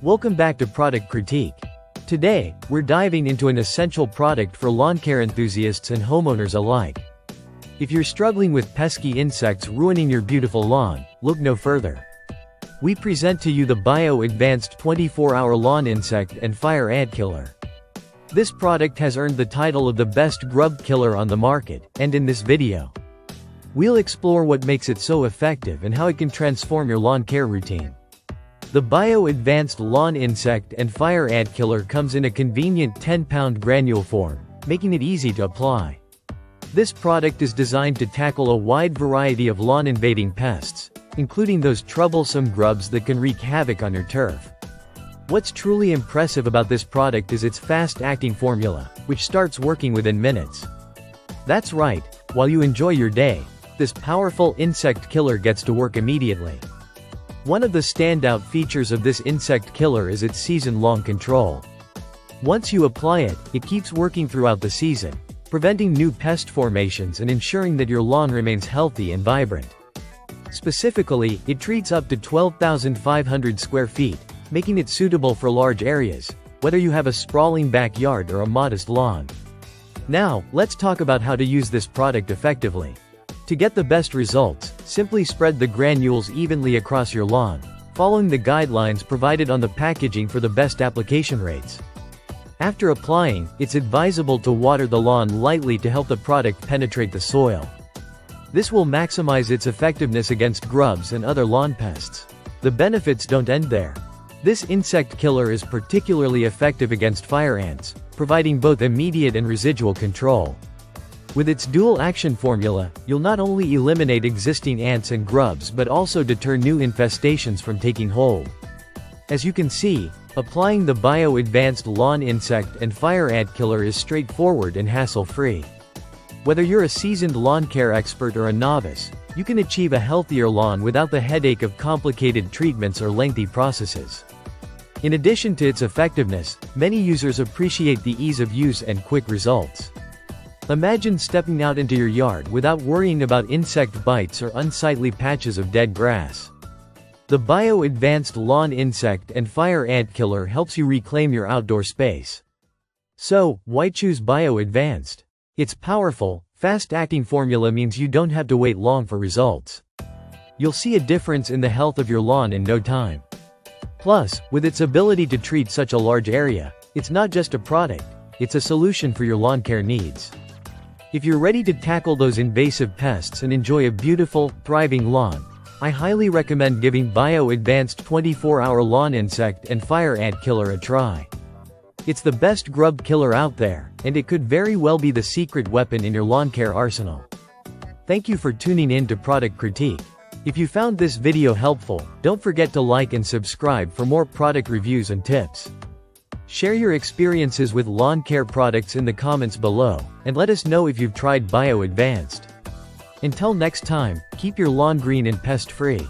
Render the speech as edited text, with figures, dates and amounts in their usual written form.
Welcome back to Product Critique. Today, we're diving into an essential product for lawn care enthusiasts and homeowners alike. If you're struggling with pesky insects ruining your beautiful lawn, look no further. We present to you the BioAdvanced 24-hour lawn insect and fire ant killer. This product has earned the title of the best grub killer on the market, and in this video, we'll explore what makes it so effective and how it can transform your lawn care routine. The BioAdvanced Lawn Insect and Fire Ant Killer comes in a convenient 10-pound granule form, making it easy to apply. This product is designed to tackle a wide variety of lawn-invading pests, including those troublesome grubs that can wreak havoc on your turf. What's truly impressive about this product is its fast-acting formula, which starts working within minutes. That's right, while you enjoy your day, this powerful insect killer gets to work immediately. One of the standout features of this insect killer is its season-long control. Once you apply it, it keeps working throughout the season, preventing new pest formations and ensuring that your lawn remains healthy and vibrant. Specifically, it treats up to 12,500 square feet, making it suitable for large areas, whether you have a sprawling backyard or a modest lawn. Now, let's talk about how to use this product effectively. To get the best results, simply spread the granules evenly across your lawn, following the guidelines provided on the packaging for the best application rates. After applying, it's advisable to water the lawn lightly to help the product penetrate the soil. This will maximize its effectiveness against grubs and other lawn pests. The benefits don't end there. This insect killer is particularly effective against fire ants, providing both immediate and residual control. With its dual-action formula, you'll not only eliminate existing ants and grubs but also deter new infestations from taking hold. As you can see, applying the BioAdvanced Lawn Insect and Fire Ant Killer is straightforward and hassle-free. Whether you're a seasoned lawn care expert or a novice, you can achieve a healthier lawn without the headache of complicated treatments or lengthy processes. In addition to its effectiveness, many users appreciate the ease of use and quick results. Imagine stepping out into your yard without worrying about insect bites or unsightly patches of dead grass. The BioAdvanced Lawn Insect and Fire Ant Killer helps you reclaim your outdoor space. So, why choose BioAdvanced? Its powerful, fast-acting formula means you don't have to wait long for results. You'll see a difference in the health of your lawn in no time. Plus, with its ability to treat such a large area, it's not just a product, it's a solution for your lawn care needs. If you're ready to tackle those invasive pests and enjoy a beautiful, thriving lawn, I highly recommend giving BioAdvanced 24-hour Lawn Insect and Fire Ant Killer a try. It's the best grub killer out there, and it could very well be the secret weapon in your lawn care arsenal. Thank you for tuning in to Product Critique. If you found this video helpful, don't forget to like and subscribe for more product reviews and tips. Share your experiences with lawn care products in the comments below, and let us know if you've tried BioAdvanced. Until next time, keep your lawn green and pest-free.